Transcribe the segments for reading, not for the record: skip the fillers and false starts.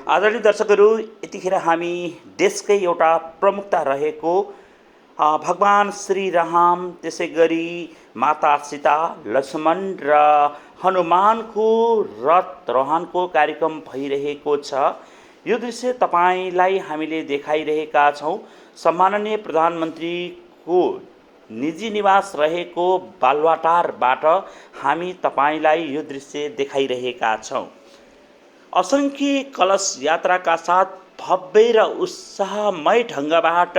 आदरणीय दर्शकहरू, यतिखेर हामी देशकै एउटा प्रमुखता रहेको भगवान श्री राम, त्यसै गरी माता सीता, लक्ष्मण र हनुमानको रथ रोहणको कार्यक्रम भइरहेको छ। यो दृश्य तपाईलाई हामीले देखाइरहेका छौँ। सम्माननीय प्रधानमन्त्रीको निजी निवास रहेको बालुवाटारबाट हामी तपाईलाई यो दृश्य देखाइरहेका छौँ। असंख्य कलश यात्राका साथ भव्य र उत्साहमय ढङ्गबाट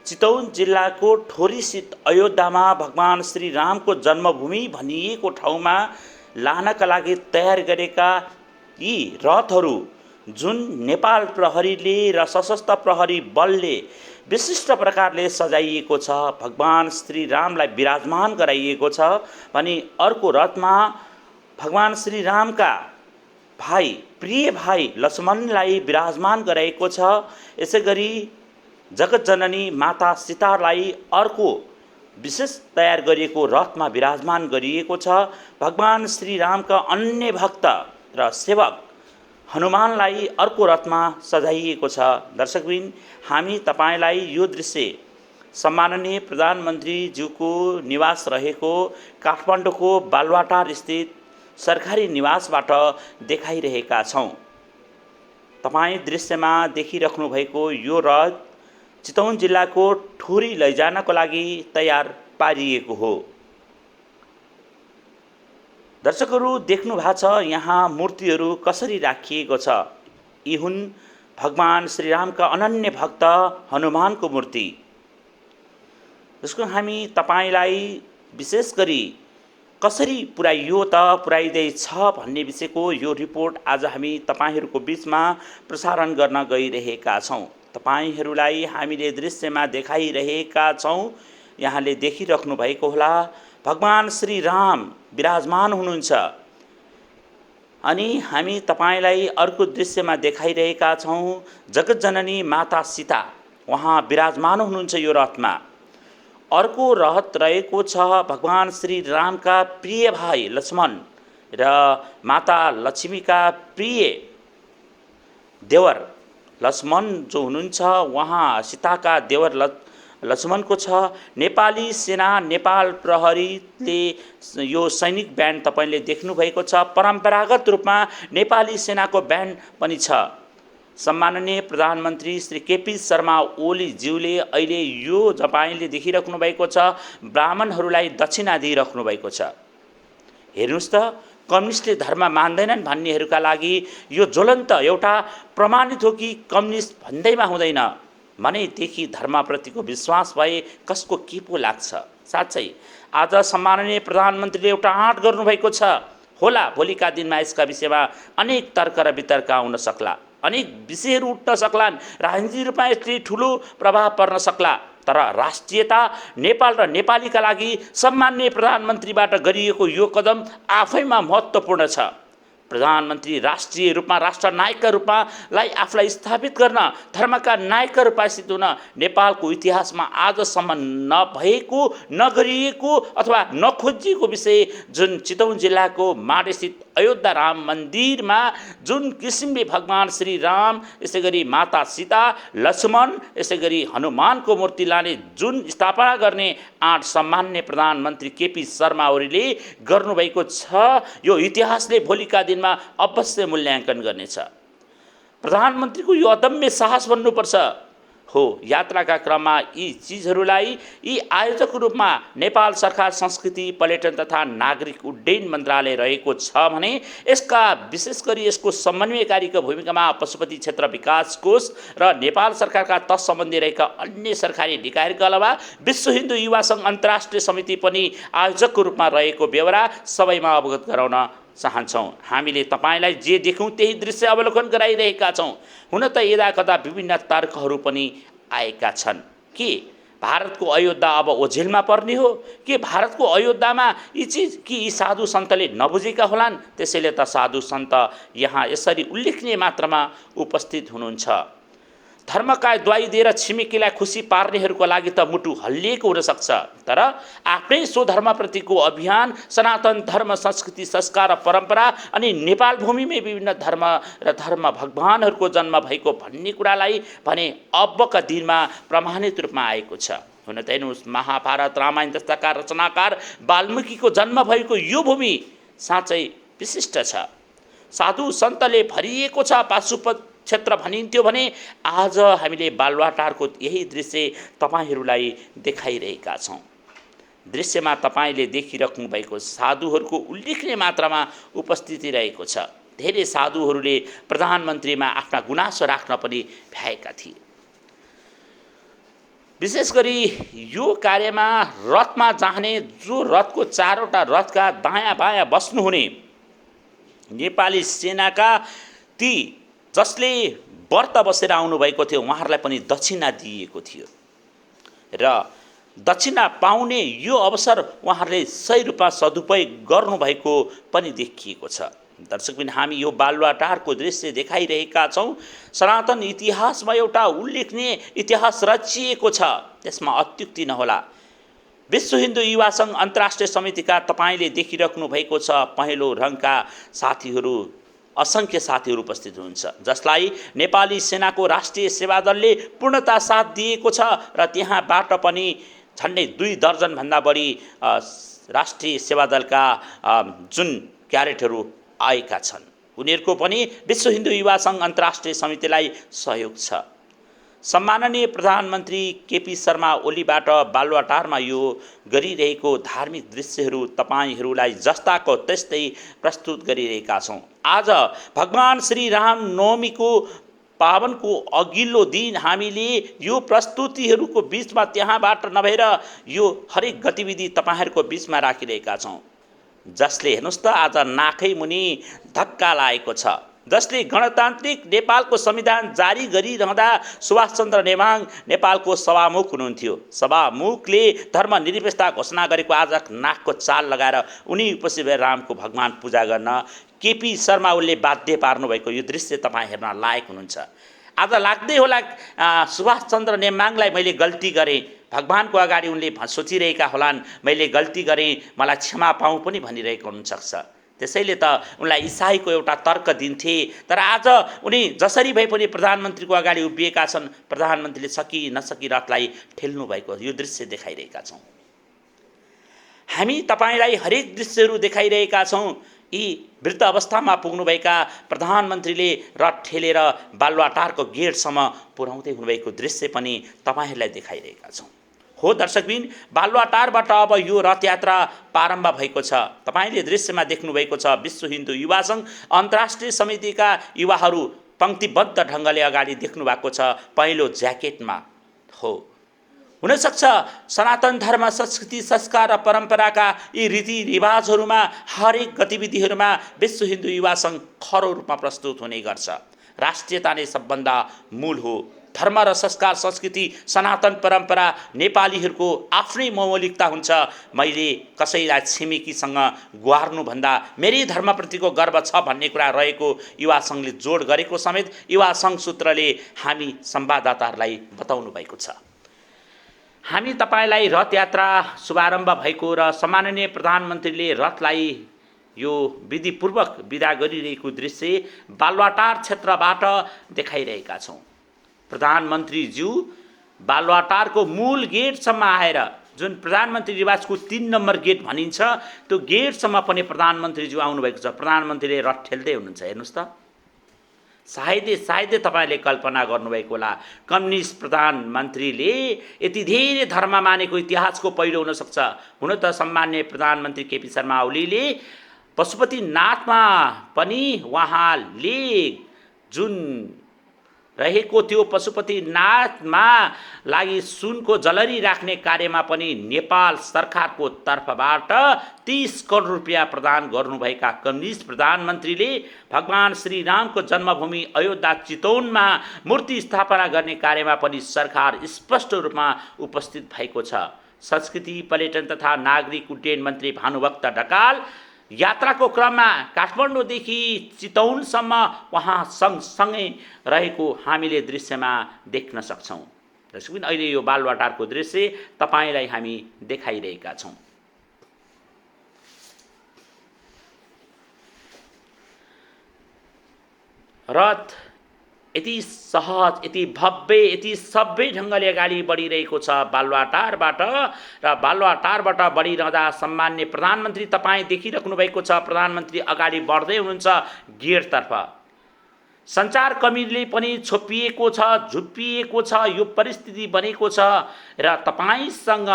चितवन जिल्लाको ठोरीस्थित अयोध्यामा भगवान श्री रामको जन्मभूमि भनिएको ठाउँमा लानका लागि तयार गरेका यी रथहरू जुन नेपाल प्रहरीले र सशस्त्र प्रहरी बलले विशिष्ट प्रकारले सजाइएको छ, भगवान श्री रामलाई विराजमान गराइएको छ भने अर्को रथमा भगवान श्री रामका भाइ, प्रिय भाइ लक्ष्मणलाई विराजमान गराएको छ। यसैगरी जगतजननी माता सीतालाई अर्को विशेष तयार गरिएको रथमा विराजमान गरिएको छ। भगवान श्री रामका अन्य भक्त र सेवक हनुमानलाई अर्को रथमा सजाइएको छ। दर्शकवृन्द, हामी तपाईलाई यो दृश्य सम्माननीय प्रधानमन्त्रीज्यूको निवास रहेको काठमाडौँको बालुवाटार स्थित सरकारी निवासबाट देखाइरहेका छौँ। तपाईँ दृश्यमा देखिराख्नु भएको यो रथ चितवन जिल्लाको ठुरी लैजानको लागि तयार पारिएको हो। दर्शकहरू, देख्नु भएको छ यहाँ मूर्तिहरू कसरी राखिएको छ। यी हुन् भगवान श्रीरामका अनन्य भक्त हनुमानको मूर्ति, जसको हामी तपाईलाई विशेष गरी कसरी पुर्याइयो त पुर्याइँदैछ भन्ने विषयको यो रिपोर्ट आज हामी तपाईहरूको बीचमा प्रसारण गर्न गइरहेका छौँ। तपाईहरूलाई हामीले दृश्यमा देखाइरहेका छौँ। यहाँले देखिराख्नु भएको होला भगवान श्री राम विराजमान हुनुहुन्छ। अनि हामी तपाईलाई अर्को दृश्यमा देखाइरहेका छौँ जगतजननी माता सीता, उहाँ विराजमान हुनुहुन्छ यो रथमा। अर्को रथ रहेको छ भगवान श्री रामका प्रिय भाइ लक्ष्मण र माता लक्ष्मीका प्रिय देवर लक्ष्मण जो हुनुहुन्छ, उहाँ सीताका देवर लक्ष्मणको छ। नेपाली सेना, नेपाल प्रहरीले यो सैनिक ब्यान्ड तपाईले देख्नुभएको छ। परम्परागत रूपमा नेपाली सेनाको ब्यान्ड पनि छ। सम्माननीय प्रधानमन्त्री श्री केपी शर्मा ओली ज्यूले अहिले यो तपाईले देखिराख्नु भएको छ ब्राह्मणहरूलाई दक्षिणा दिइराख्नु भएको छ। हेर्नुस् त, कम्युनिस्टले धर्म मान्दैनन् भन्नेहरूका लागि यो ज्वलन्त एउटा प्रमाणित हो कि कम्युनिस्ट भन्दैमा हुँदैन। मनैदेखि धर्मप्रतिको विश्वास भए कसको के पो लाग्छ। साँच्चै आज सम्माननीय प्रधानमन्त्रीले एउटा आँट गर्नुभएको छ। होला भोलिका दिनमा यसका विषयमा अनेक तर्क र वितर्क आउन सक्ला, अनेक विषयहरू उठ्न सक्लान्, राजनीतिक रूपमा यसले ठुलो प्रभाव पर्न सक्ला। तर राष्ट्रियता, नेपाल र नेपालीका लागि सम्माननीय प्रधानमन्त्रीबाट गरिएको यो कदम आफैमा महत्त्वपूर्ण छ। प्रधानमन्त्री राष्ट्रिय रूपमा, राष्ट्र नायकका रूपमा आफूलाई स्थापित गर्न, धर्मका नायकका रूपमा स्थित हुन नेपालको इतिहासमा आजसम्म नभएको, नगरिएको अथवा नखोजिएको विषय जुन चितवन जिल्लाको माडेस्थित अयोध्या राम मन्दिरमा जुन किसिमले भगवान श्री राम, यसै गरी माता सीता, लक्ष्मण, यसै गरी हनुमानको मूर्ति लाने जुन स्थापना गर्ने आँट सम्माननीय प्रधानमन्त्री केपी शर्मा ओलीले गर्नुभएको छ, यो इतिहासले भोलिका दिनमा अवश्य मूल्याङ्कन गर्नेछ। प्रधानमन्त्रीको यो अदम्य साहस भन्नुपर्छ हो। यात्राका क्रममा यी चिजहरूलाई यी आयोजकको रूपमा नेपाल सरकार संस्कृति, पर्यटन तथा नागरिक उड्डयन मन्त्रालय रहेको छ भने यसका विशेष गरी यसको समन्वयकारीको भूमिकामा पशुपति क्षेत्र विकास कोष र नेपाल सरकारका तत्सम्बन्धी रहेका अन्य सरकारी निकायहरूका अलावा विश्व हिन्दू युवा सङ्घ अन्तर्राष्ट्रिय समिति पनि आयोजकको रूपमा रहेको बेहोरा सबैमा अवगत गराउन चाहन्छौँ। हामीले तपाईलाई जे देखौँ त्यही दृश्य अवलोकन गराइरहेका छौँ। हुन त यदाकदा विभिन्न तर्कहरू पनि आएका छन् कि भारतको अयोध्या अब ओझेलमा पर्ने हो कि भारतको अयोध्यामा यी चिज कि यी साधु सन्तले नबुझेका होलान्, त्यसैले त साधु सन्त यहाँ यसरी उल्लेखनीय मात्रामा उपस्थित हुनुहुन्छ। धर्मका द्वाई दिएर छिमेकीलाई खुसी पार्नेहरूको लागि त मुटु हल्लिएको हुनसक्छ, तर आफ्नै स्वधर्मप्रतिको अभियान, सनातन धर्म, संस्कृति, संस्कार र परम्परा अनि नेपाल भूमिमै विभिन्न धर्म र धर्म भगवानहरूको जन्म भएको भन्ने कुरालाई भने अबका दिनमा प्रमाणित रूपमा आएको छ। हुन त हेर्नुहोस्, महाभारत रामायण जस्ताका रचनाकार वाल्मीकिको जन्म भएको यो भूमि साँच्चै विशिष्ट छ। साधु सन्तले भरिएको छ पाशुपत क्षेत्र भनिन्थ्यो भने आज हामीले बालुवाटारको यही दृश्य तपाईहरूलाई देखाइरहेका छौँ। दृश्यमा तपाईले देखिराख्नु भएको साधुहरूको उल्लेखनीय मात्रामा उपस्थिति रहेको छ। धेरै साधुहरूले प्रधानमन्त्रीमा आफ्ना गुनासो राख्न पनि भ्याएका थिए। विशेष गरी यो कार्यमा रथमा जाने, जो रथको चारवटा रथका दायाँ बायाँ बस्नुहुने नेपाली सेनाका ती जसले व्रत बसेर आउनुभएको थियो उहाँहरूलाई पनि दक्षिणा दिइएको थियो र दक्षिणा पाउने यो अवसर उहाँहरूले सही रूपमा सदुपयोग गर्नुभएको पनि देखिएको छ। दर्शकबिन, हामी यो बालुवाटारको दृश्य देखाइरहेका छौँ। सनातन इतिहासमा एउटा उल्लेखनीय इतिहास रचिएको छ, त्यसमा अत्युक्ति नहोला। विश्व हिन्दू युवा सङ्घ अन्तर्राष्ट्रिय समितिका तपाईले देखिराख्नु भएको छ पहेँलो रङका साथीहरू, असङ्ख्य साथीहरू उपस्थित हुनुहुन्छ, जसलाई नेपाली सेनाको राष्ट्रिय सेवा दलले पूर्णता साथ दिएको छ र त्यहाँबाट पनि झन्डै 2 दर्जनभन्दा बढी राष्ट्रिय सेवा दलका जुन क्याडेटहरू आएका छन्, उनीहरूको पनि विश्व हिन्दू युवा सङ्घ अन्तर्राष्ट्रिय समितिलाई सहयोग छ। सम्माननीय प्रधानमन्त्री केपी शर्मा ओलीबाट बालुवाटारमा यो गरिरहेको धार्मिक दृश्यहरू तपाईहरूलाई जस्ताको त्यस्तै प्रस्तुत गरिरहेका छौँ। आज भगवान श्री राम नवमीको पावनको अघिल्लो दिन हामीले यो प्रस्तुतिहरूको बीचमा त्यहाँबाट नभएर यो हरेक गतिविधि तपाईहरूको बीचमा राखिरहेका छौँ, जसले हेर्नुहोस् त आज नाकै मुनि धक्का लागेको छ। जसले गणतान्त्रिक नेपालको संविधान जारी गरिरहँदा सुभाषचन्द्र नेवाङ नेपालको सभामुख हुनुहुन्थ्यो। सभामुखले धर्मनिरपेक्षता घोषणा गरेको आज नाकको चाल लगाएर उनी उपस्थित भएर रामको भगवान पूजा गर्न केपी शर्मा ओलीले बाध्य पार्नुभएको यो दृश्य तपाईँ हेर्न लायक हुनुहुन्छ। आज लाग्दै होला सुभाषचन्द्र नेवाङलाई मैले गल्ती गरेँ, भगवानको अगाडि उनले सोचिरहेका होलान् मैले गल्ती गरेँ, मलाई क्षमा पाऊँ पनि भनिरहेको हुनसक्छ। त्यसैले त उनलाई इसाईको एउटा तर्क दिन्थे, तर आज उनी जसरी भए पनि प्रधानमन्त्रीको अगाडि उभिएका छन्। प्रधानमन्त्रीले सकी नसकी रथलाई ठेल्नु भएको यो दृश्य देखाइरहेका छौँ। हामी तपाईलाई हरेक दृश्यहरू देखाइरहेका छौँ। यी वृद्ध अवस्थामा पुग्नुभएका प्रधानमन्त्रीले रथ ठेलेर बालुवाटारको गेटसम्म पुर्याउँदै हुनुभएको दृश्य पनि तपाईहरूलाई देखाइरहेका छौँ। हो दर्शकबिन, बालुवाटारबाट अब यो रथयात्रा प्रारम्भ भएको छ। तपाईले दृश्यमा देख्नुभएको छ विश्व हिन्दू युवा सङ्घ अन्तर्राष्ट्रिय समितिका युवाहरू पंक्तिबद्ध ढङ्गले अगाडि देख्नु भएको छ पहेँलो ज्याकेटमा। हो, हुनसक्छ सनातन धर्म, संस्कृति, संस्कार र परम्पराका यी रीतिरिवाजहरूमा हरेक गतिविधिहरूमा विश्व हिन्दू युवा सङ्घ खरो रूपमा प्रस्तुत हुने गर्छ। राष्ट्रियता नै सबभन्दा मूल हो। धर्म र संस्कार, संस्कृति, सनातन परम्परा नेपालीहरूको आफ्नै मौलिकता हुन्छ। मैले कसैलाई छिमेकीसँग गुहार्नुभन्दा मेरै धर्मप्रतिको गर्व छ भन्ने कुरा रहेको युवा सङ्घले जोड गरेको समेत युवा सङ्घ सूत्रले हामी संवाददाताहरूलाई बताउनु भएको छ। हामी तपाईलाई रथयात्रा शुभारम्भ भएको र सम्माननीय प्रधानमन्त्रीले रथलाई यो विधिपूर्वक विदा गरिरहेको दृश्य बालुवाटार क्षेत्रबाट देखाइरहेका छौँ। प्रधानमन्त्रीज्यू बालुवाटारको मूल गेटसम्म आएर, जुन प्रधानमन्त्री निवासको 3 नम्बर गेट भनिन्छ, त्यो गेटसम्म पनि प्रधानमन्त्रीज्यू आउनुभएको छ। प्रधानमन्त्रीले रथ ठेल्दै हुनुहुन्छ। हेर्नुहोस् त, सायदै तपाईले कल्पना गर्नुभएको होला कम्युनिस्ट प्रधानमन्त्रीले यति धेरै धर्म मानेको इतिहासको पहिलो हुन सक्छ। हुन त सम्माननीय प्रधानमन्त्री केपी शर्मा ओलीले पशुपतिनाथमा पनि उहाँले जुन रहेको त्यो पशुपतिनाथमा लागि सुनको जलरी राख्ने कार्यमा पनि नेपाल सरकारको तर्फबाट 30 करोड रुपियाँ प्रदान गर्नुभएका कम्युनिस्ट प्रधानमन्त्रीले भगवान श्रीरामको जन्मभूमि अयोध्या चितवनमा मूर्ति स्थापना गर्ने कार्यमा पनि सरकार स्पष्ट रूपमा उपस्थित भएको छ। संस्कृति, पर्यटन तथा नागरिक उड्डयन मन्त्री भानुभक्त ढकाल यात्राको क्रममा काठमाडौँदेखि चितौनसम्म उहाँ सँगसँगै रहेको हामीले दृश्यमा देख्न सक्छौँ। दर्शकबिन, अहिले यो बालुवाटारको दृश्य तपाईलाई हामी देखाइरहेका छौँ। रथ यति सहज, यति भव्य, यति सभ्य ढङ्गले अगाडि बढिरहेको छ बालुवाटारबाट। र बालुवाटारबाट बढिरहँदा सम्मान्य प्रधानमन्त्री तपाईँ देखिराख्नु भएको छ, प्रधानमन्त्री अगाडि बढ्दै हुनुहुन्छ गेटतर्फ। सञ्चारकर्मीले पनि छोपिएको छ, झुप्पिएको छ, यो परिस्थिति बनेको छ। र तपाईसँग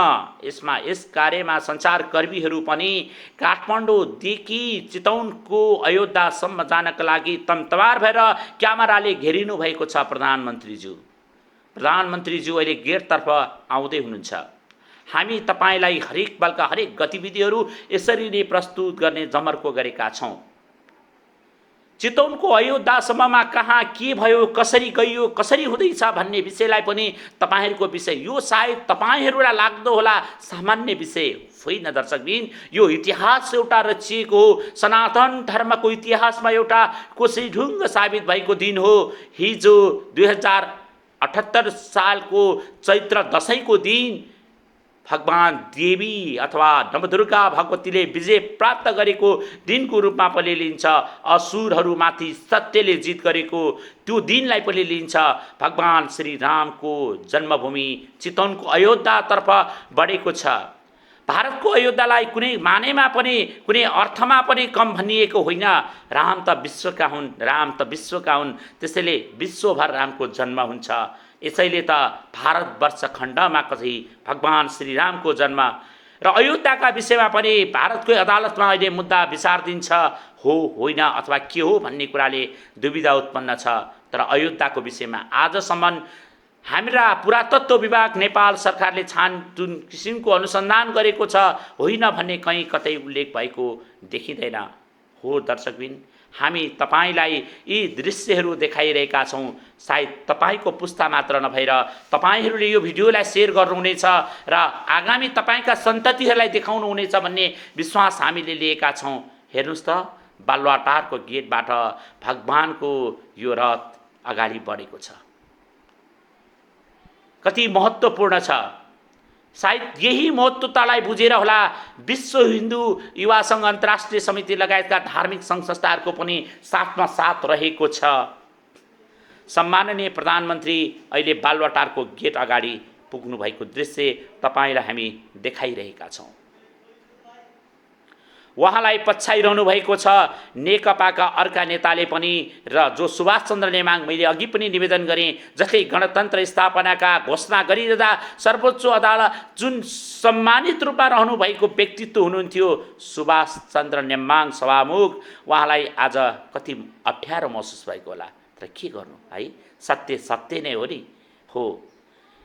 यसमा यस कार्यमा सञ्चारकर्मीहरू पनि काठमाडौँदेखि चितौनको अयोध्यासम्म जानका लागि तमतमार भएर क्यामेराले घेरिनु भएको छ। प्रधानमन्त्रीज्यू अहिले गेटतर्फ आउँदै हुनुहुन्छ। हामी तपाईलाई हरेक बलका हरेक गतिविधिहरू यसरी नै प्रस्तुत गर्ने जमर्को गरेका छौँ। चितौनको अयोध्यासम्ममा कहाँ के भयो, कसरी गइयो, कसरी हुँदैछ भन्ने विषयलाई पनि तपाईहरूको विषय, यो सायद तपाईहरूलाई लाग्दो होला सामान्य विषय होइन दर्शकबिन। यो इतिहास एउटा रचिएको हो, सनातन धर्मको इतिहासमा एउटा कोसेढुङ्ग साबित भएको दिन हो। हिजो 2078 सालको चैत्र दशैंको दिन भगवान देवी अथवा नवदुर्गा भगवतीले विजय प्राप्त गरेको दिनको रूपमा पनि लिन्छ। असुरहरूमाथि सत्यले जित गरेको त्यो दिनलाई पनि लिन्छ। भगवान श्री रामको जन्मभूमि चितवनको अयोध्यातर्फ बढेको छ। भारतको अयोध्यालाई कुनै मानेमा पनि कुनै अर्थमा पनि कम भनिएको होइन। राम त विश्वका हुन्, राम त विश्वका हुन्, त्यसैले विश्वभर रामको जन्म हुन्छ। यसैले त भारतवर्ष खण्डमा कतै भगवान श्रीरामको जन्म। र अयोध्याका विषयमा पनि भारतकै अदालतमा अहिले मुद्दा विचाराधीन छ, हो होइन अथवा के हो भन्ने कुराले दुविधा उत्पन्न छ। तर अयोध्याको विषयमा आजसम्म हाम्रा पुरातत्व विभाग नेपाल सरकारले छानबिन किसिमको अनुसन्धान गरेको छ, होइन भन्ने कहीँ कतै उल्लेख भएको देखिँदैन। हो दर्शकबिन, हामी तपाईलाई यी दृश्यहरू देखाइरहेका छौँ। सायद तपाईको पुस्ता मात्र नभएर तपाईहरूले यो भिडियोलाई सेयर गर्नुहुनेछ र आगामी तपाईका सन्ततिहरूलाई देखाउनुहुनेछ भन्ने विश्वास हामीले लिएका छौँ। हेर्नुहोस् त, बालुवाटारको गेटबाट भगवानको यो रथ अगाडि बढेको छ। कति महत्त्वपूर्ण छ। सायद यही महत्त्वतालाई बुझेर होला विश्व हिन्दू युवा सङ्घ अन्तर्राष्ट्रिय समिति लगायतका धार्मिक सङ्घ संस्थाहरूको पनि साथमा साथ रहेको छ। सम्माननीय प्रधानमन्त्री अहिले बालुवाटारको गेट अगाडि पुग्नु भएको दृश्य तपाईलाई हामी देखाइरहेका छौँ। उहाँलाई पछ्याइरहनु भएको छ नेकपाका अर्का नेताले पनि, र जो सुभाष चन्द्र नेमाङ, मैले अघि पनि निवेदन गरेँ, जसले गणतन्त्र स्थापनाका घोषणा गरिरहँदा सर्वोच्च अदालत जुन सम्मानित रूपमा रहनु भएको व्यक्तित्व हुनुहुन्थ्यो सुभाष चन्द्र नेमाङ सभामुख, उहाँलाई आज कति अप्ठ्यारो महसुस भएको होला। तर के गर्नु है, सत्य सत्य नै हो नि। हो,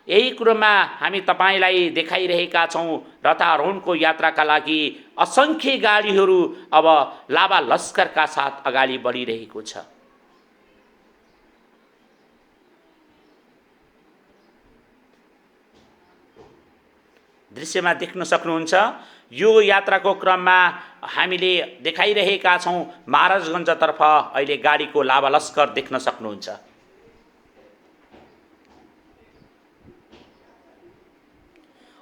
यही कुरोमा हामी तपाईलाई देखाइरहेका छौँ। रथारोहणको यात्राका लागि असङ्ख्य गाडीहरू अब लाभा लस्करका साथ अगाडि बढिरहेको छ। दृश्यमा देख्न सक्नुहुन्छ, यो यात्राको क्रममा हामीले देखाइरहेका छौँ। महाराजगञ्जतर्फ अहिले गाडीको लाभा लस्कर देख्न सक्नुहुन्छ।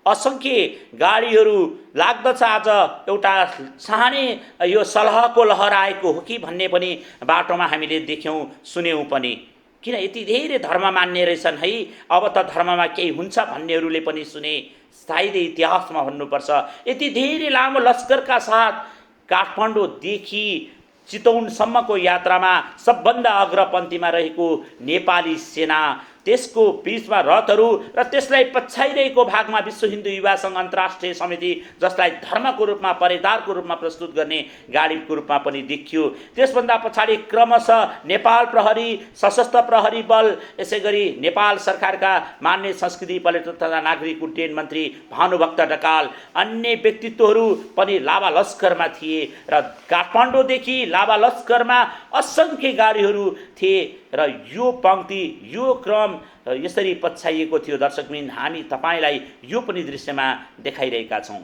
असङ्ख्य गाडीहरू लाग्दछ। आज एउटा सानै यो सलहको लहर आएको हो कि भन्ने पनि बाटोमा हामीले देख्यौँ, सुन्यौँ पनि। किन यति धेरै धर्म मान्ने रहेछन् है, अब त धर्ममा केही हुन्छ भन्नेहरूले पनि सुने। सायदै इतिहासमा भन्नुपर्छ, यति धेरै लामो लस्करका साथ काठमाडौँदेखि चितौनसम्मको यात्रामा सबभन्दा अग्रपन्थीमा रहेको नेपाली सेना, त्यसको बीचमा रथहरू र त्यसलाई पछ्याइरहेको भागमा विश्व हिन्दू युवा सङ्घ अन्तर्राष्ट्रिय समिति, जसलाई धर्मको रूपमा परेदारको रूपमा प्रस्तुत गर्ने गाडीको रूपमा पनि देखियो। त्यसभन्दा पछाडि क्रमशः नेपाल प्रहरी, सशस्त्र प्रहरी बल, यसै गरी नेपाल सरकारका मान्य संस्कृति पर्यटन तथा नागरिक उड्डयन मन्त्री भानुभक्त ढकाल, अन्य व्यक्तित्वहरू पनि लाभा लस्करमा थिए। र काठमाडौँदेखि लाभा लस्करमा असङ्ख्य गाडीहरू थिए र यो पङ्क्ति, यो क्रम यसरी पछ्याइएको थियो। दर्शकबिन, हामी तपाईलाई यो पनि दृश्यमा देखाइरहेका छौँ।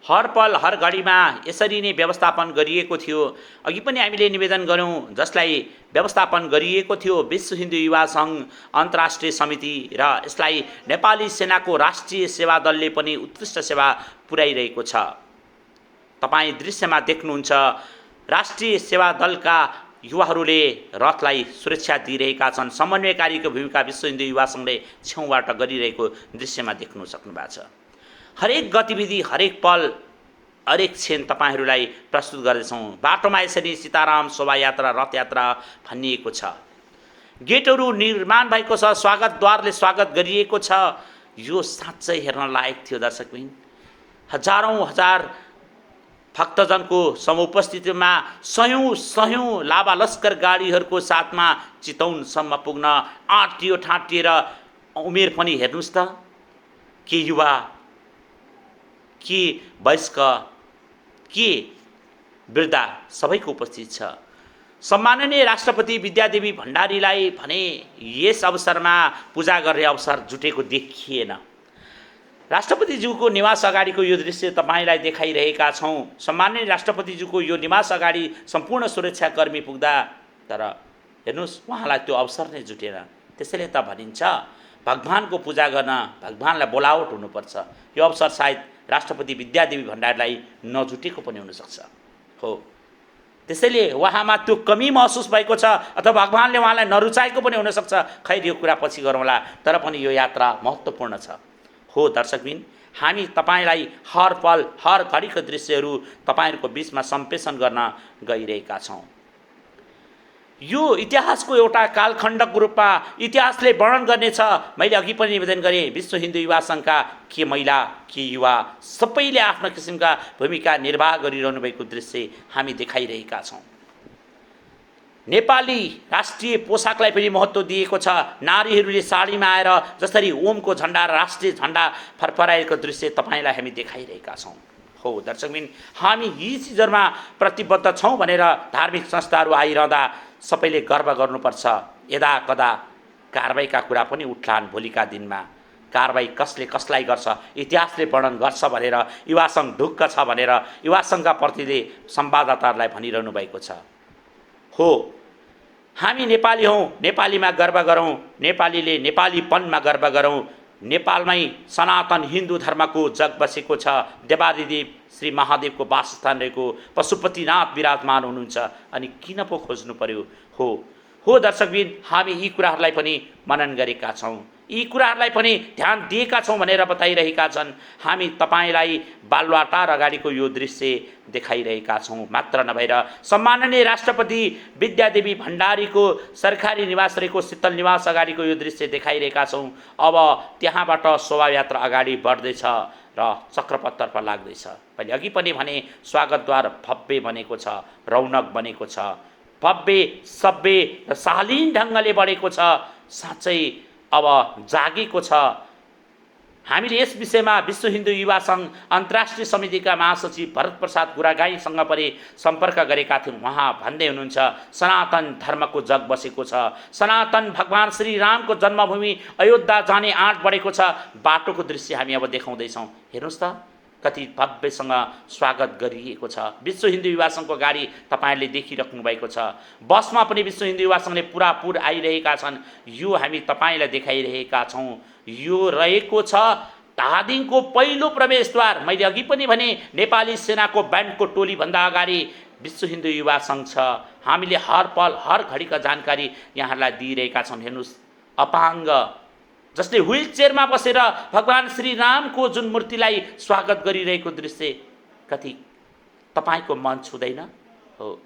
हर पल हर घडीमा यसरी नै व्यवस्थापन गरिएको थियो। अघि पनि हामीले निवेदन गऱ्यौँ, जसलाई व्यवस्थापन गरिएको थियो विश्व हिन्दू युवा सङ्घ अन्तर्राष्ट्रिय समिति र यसलाई नेपाली सेनाको राष्ट्रिय सेवा दलले पनि उत्कृष्ट सेवा पुर्याइरहेको छ। तपाईँ दृश्यमा देख्नुहुन्छ राष्ट्रिय सेवा दलका युवाहरूले रथलाई सुरक्षा दिइरहेका छन्। समन्वयकारीको भूमिका विश्व हिन्दू युवा सङ्घले छेउबाट गरिरहेको दृश्यमा देख्नु सक्नुभएको छ। हरेक गतिविधि, हरेक पल, हरेक क्षण तपाईहरूलाई प्रस्तुत गर्दैछौँ। बाटोमा यसरी सीताराम शोभायात्रा, रथयात्रा भनिएको छ। गेटहरू निर्माण भएको छ, स्वागतद्वारले स्वागत गरिएको छ। यो साँच्चै हेर्न लायक थियो दर्शकबिन। हजारौँ हजार भक्तजनको समुपस्थितिमा सयौँ लाभा लस्कर गाडीहरूको साथमा चितौनसम्म पुग्न आँटियो ठाँटिएर उमेर पनि हेर्नुहोस् त, के युवा, के वयस्क, के वृद्धा सबैको उपस्थित छ। सम्माननीय राष्ट्रपति विद्यादेवी भण्डारीलाई भने यस अवसरमा पूजा गर्ने अवसर जुटेको देखिएन। राष्ट्रपतिज्यूको निवास अगाडिको यो दृश्य तपाईलाई देखाइरहेका छौँ। सम्माननीय राष्ट्रपतिज्यूको यो निवास अगाडि सम्पूर्ण सुरक्षाकर्मी पुग्दा, तर हेर्नुहोस् उहाँलाई त्यो अवसर नै जुटेन। त्यसैले त भनिन्छ भगवानको पूजा गर्न भगवानलाई बोलावट हुनुपर्छ। यो अवसर सायद राष्ट्रपति विद्यादेवी भण्डारीलाई नजुटेको पनि हुनसक्छ। हो, त्यसैले उहाँमा त्यो कमी महसुस भएको छ अथवा भगवानले उहाँलाई नरुचाएको पनि हुनसक्छ। खैर, यो कुरा पछि गरौँला, तर पनि यो यात्रा महत्त्वपूर्ण छ। हो दर्शकबिन, हामी तपाईलाई हर पल हर घडीको दृश्यहरू तपाईहरूको बीचमा सम्प्रेषण गर्न गइरहेका छौँ। यो इतिहासको एउटा कालखण्डको रूपमा इतिहासले वर्णन गर्नेछ। मैले अघि पनि निवेदन गरेँ, विश्व हिन्दू युवा सङ्घका के महिला, के युवा सबैले आफ्नो किसिमका भूमिका निर्वाह गरिरहनु भएको दृश्य हामी देखाइरहेका छौँ। नेपाली राष्ट्रिय पोसाकलाई पनि महत्त्व दिएको छ। नारीहरूले साडीमा आएर जसरी ओमको झन्डा र राष्ट्रिय झन्डा फरफराएको दृश्य तपाईलाई हामी देखाइरहेका छौँ। हो दर्शकबिन, हामी यी चिजहरूमा प्रतिबद्ध छौँ भनेर धार्मिक संस्थाहरू आइरहँदा सबैले गर्व गर्नुपर्छ। यदा कदा कारबाहीका कुरा पनि उठ्लान्। भोलिका दिनमा कारबाही कसले कसलाई गर्छ, इतिहासले वर्णन गर्छ भनेर युवा सङ्घ ढुक्क छ भनेर युवा सङ्घका प्रतिले संवाददाताहरूलाई भनिरहनु भएको छ। हो, हामी नेपाली हौँ, नेपालीमा गर्व गरौँ, नेपालीले नेपालीपनमा गर्व गरौँ। नेपालमै सनातन हिन्दू धर्मको जग बसेको छ। देवादिदेव श्री महादेवको वासस्थान रहेको पशुपतिनाथ विराजमान हुनुहुन्छ। अनि किन पो खोज्नु पर्यो? हो दर्शकबिन, हामी यी कुराहरूलाई पनि मनन गरेका छौँ, यी कुराहरूलाई पनि ध्यान दिएका छौँ भनेर बताइरहेका छन्। हामी तपाईलाई बालुवाटार अगाडिको यो दृश्य देखाइरहेका छौँ मात्र नभएर सम्माननीय राष्ट्रपति विद्यादेवी भण्डारीको सरकारी निवास रहेको शीतल निवास अगाडिको यो दृश्य देखाइरहेका छौँ। अब त्यहाँबाट शोभायात्रा अगाडि बढ्दैछ र चक्रपथतर्फ लाग्दैछ। मैले अघि पनि भने स्वागतद्वार भव्य बनेको छ, रौनक बनेको छ, भव्य सभ्य र शालीन ढङ्गले बढेको छ। साँच्चै अब जागेको छ। हामीले यस विषयमा विश्व हिन्दू युवा सङ्घ अन्तर्राष्ट्रिय समितिका महासचिव भरत प्रसाद गुरागाईसँग पनि सम्पर्क गरेका थियौँ। उहाँ भन्दै हुनुहुन्छ सनातन धर्मको जग बसेको छ। सनातन भगवान श्री रामको जन्मभूमि अयोध्या जाने आँट बढेको छ। बाटोको दृश्य हामी अब देखाउँदैछौँ। हेर्नुहोस् त, कति भव्यसँग स्वागत गरिएको छ। विश्व हिन्दू युवा सङ्घको गाडी तपाईँहरूले देखिराख्नु भएको छ। बसमा पनि विश्व हिन्दू युवा सङ्घले पुरापुर आइरहेका छन्। यो हामी तपाईँलाई देखाइरहेका छौँ। यो रहेको छ धादिङको पहिलो प्रवेशद्वार। मैले अघि पनि भने नेपाली सेनाको ब्यान्डको टोलीभन्दा अगाडि विश्व हिन्दू युवा सङ्घ छ। हामीले हर पल हर घडीका जानकारी यहाँहरूलाई दिइरहेका छौँ। हेर्नुहोस्, अपाङ्ग जसले व्हील चेयरमा बसेर भगवान श्री रामको जुन मूर्तिलाई स्वागत गरिरहेको दृश्य कति तपाईँको मन छुँदैन? हो,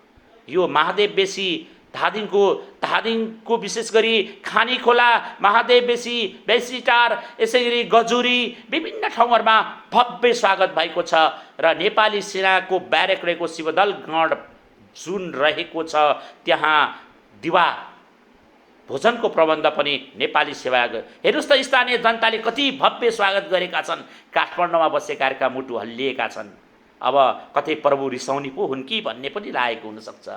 यो महादेव बेसी धादिङको विशेष गरी खानीखोला, महादेव बेसी टार, यसै गरी गजुरी विभिन्न ठाउँहरूमा भव्य स्वागत भएको छ। र नेपाली सेनाको ब्यारेक रहेको शिवदल गढ जुन रहेको छ, त्यहाँ दिवा भोजनको प्रबन्ध पनि नेपाली सेवा। हेर्नुहोस् त, स्थानीय जनताले कति भव्य स्वागत गरेका छन्। काठमाडौँमा बसेकाहरूका मुटु हल्लिएका छन्। अब कतै प्रभु रिसाउने पो हुन् कि भन्ने पनि लागेको हुनसक्छ।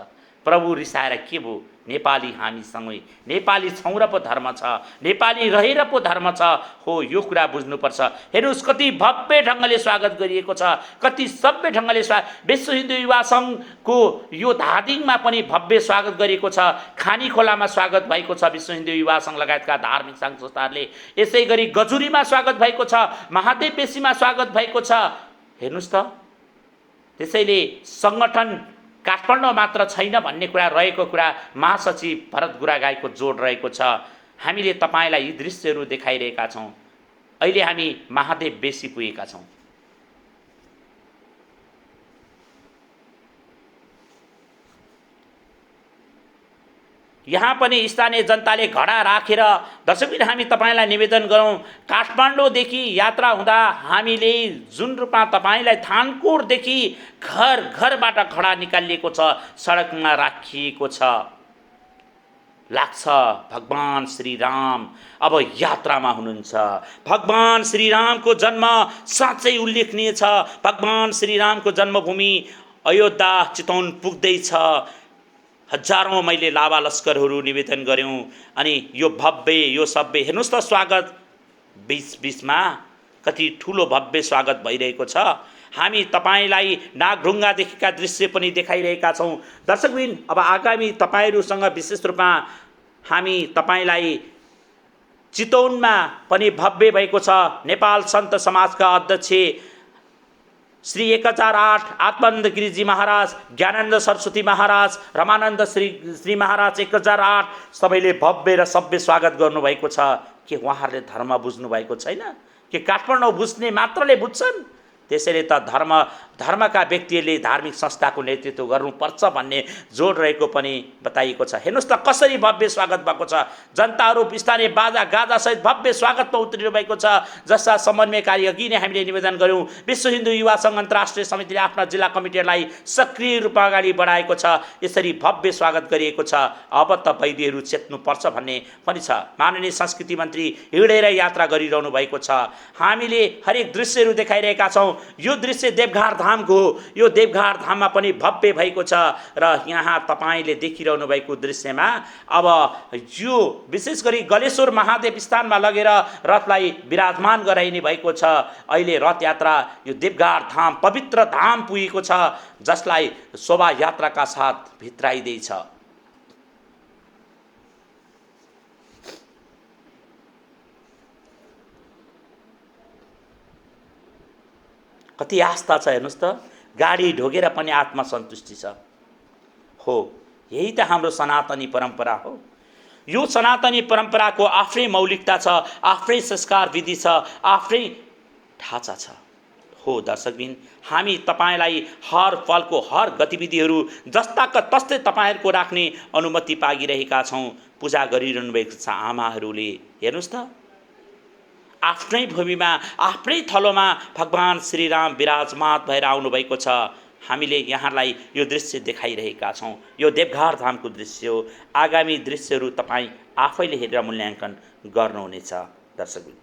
प्रभु रिसाएर के भयो, नेपाली हामीसँगै, नेपाली छौँ र पो धर्म छ, नेपाली रहेर पो धर्म छ। हो, यो कुरा बुझ्नुपर्छ। हेर्नुहोस् कति भव्य ढङ्गले स्वागत गरिएको छ, कति सभ्य ढङ्गले विश्व हिन्दू युवा सङ्घको यो धादिङमा पनि भव्य स्वागत गरिएको छ, खानी खोलामा स्वागत भएको छ विश्व हिन्दू युवा सङ्घ लगायतका धार्मिक सङ्घ संस्थाहरूले। यसै गरी गजुरीमा स्वागत भएको छ, महादेव बेसीमा स्वागत भएको छ। हेर्नुहोस् त, त्यसैले सङ्गठन काठमाडौँ मात्र छैन भन्ने कुरा रहेको कुरा महासचिव भरत गुरागाईको जोड रहेको छ। हामीले तपाईँलाई यी दृश्यहरू देखाइरहेका छौँ। अहिले हामी महादेव बेसी पुगेका छौँ। यहाँ पनि स्थानीय जनताले घडा राखेर, दर्शकबिन हामी तपाईँलाई निवेदन गरौँ, काठमाडौँदेखि यात्रा हुँदा हामीले जुन रूपमा तपाईँलाई थानकोटदेखि घर घरबाट घडा निकालिएको छ, सडकमा राखिएको छ, लाग्छ भगवान श्रीराम अब यात्रामा हुनुहुन्छ। भगवान श्रीरामको जन्म साँच्चै उल्लेखनीय छ। भगवान श्रीरामको जन्मभूमि अयोध्या चितवन पुग्दैछ। हजारौं मैले लावा लस्करहरू निवेदन गर्यौं अनि यो भव्य यो सभ्य हेर्नुस् त स्वागत बीचमा कति ठूलो भव्य स्वागत भइरहेको छ। हामी तपाईलाई नागढुङ्गादेखिका दृश्य पनि देखाइरहेका छौं। दर्शकबिन अब आगामी तपाईहरुसँग विशेष रूपमा हामी तपाईलाई चितवनमा पनि भव्य भएको छ। नेपाल सन्त समाजका अध्यक्ष श्री 1008 आत्मानन्द गिरिजी महाराज, ज्ञानन्द सरस्वती महाराज, रमानन्द श्री महाराज 1008 सबैले भव्य र सभ्य स्वागत गर्नुभएको छ। के उहाँहरूले धर्म बुझ्नु भएको छैन? के काठमाडौँ बुझ्ने मात्रले बुझ्छन्? त्यसैले त धर्मका व्यक्तिहरूले धार्मिक संस्थाको नेतृत्व गर्नुपर्छ भन्ने जोड रहेको पनि बताइएको छ। हेर्नुस् त कसरी भव्य स्वागत भएको छ। जनताहरू स्थानीय बाजा गाजा सहित भव्य स्वागतमा उत्रिनु भएको छ, जसका समन्वयकारी अघि नै हामीले निवेदन गर्यौं। विश्व हिन्दू युवा सङ्घ अन्तर्राष्ट्रिय समितिले आफ्ना जिल्ला कमिटीहरूलाई सक्रिय रूपमा अगाडि बढाएको छ। यसरी भव्य स्वागत गरिएको छ। अब त वैद्यहरू चेत्नुपर्छ भन्ने पनि छ। माननीय संस्कृति मन्त्री हिँडेर यात्रा गरिरहनु भएको छ। हामीले हरेक दृश्यहरू देखाइरहेका छौं। यो दृश्य देवघाट धामको हो। यो देवघाट धाममा पनि भव्य भएको छ र यहाँ तपाईले देखिरहनु भएको दृश्यमा अब यो विशेष गरी गलेश्वर महादेव स्थानमा लगेर रथलाई विराजमान गराइने भएको छ। अहिले रथ यात्रा यो देवघाट धाम पवित्र धाम पुगेको छ, जसलाई शोभा यात्राका साथ भित्राइदैछ। कति आस्था छ हेर्नुस् त। गाडी ढोगेर पनि आत्मसन्तुष्टि छ। हो, यही त हाम्रो सनातनी परम्परा हो। यो सनातनी परम्पराको आफ्नै मौलिकता छ, आफ्नै संस्कार विधि छ, आफ्नै ढाँचा छ। हो दर्शकबिन, हामी तपाईलाई हर पलको हर गतिविधिहरू जस्ताका तस्तै तपाईहरुको राख्ने अनुमति पागिरहेका छौं। पूजा गरिरहनु भएको छ आमाहरूले। हेर्नुस् त, आफ्नै भूमिमा आफ्नै थलोमा भगवान श्रीराम विराजमान भएर आउनु भएको छ। हामीले यहाँलाई यो दृश्य देखाइरहेका छौं। यो देवघाट धामको दृश्य हो। आगामी दृश्यहरू तपाई आफैले हेरेर मूल्याङ्कन गर्नुहुनेछ। दर्शक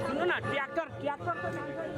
सुन्नु न ट्र्याक्टर ट्र्याक्टर त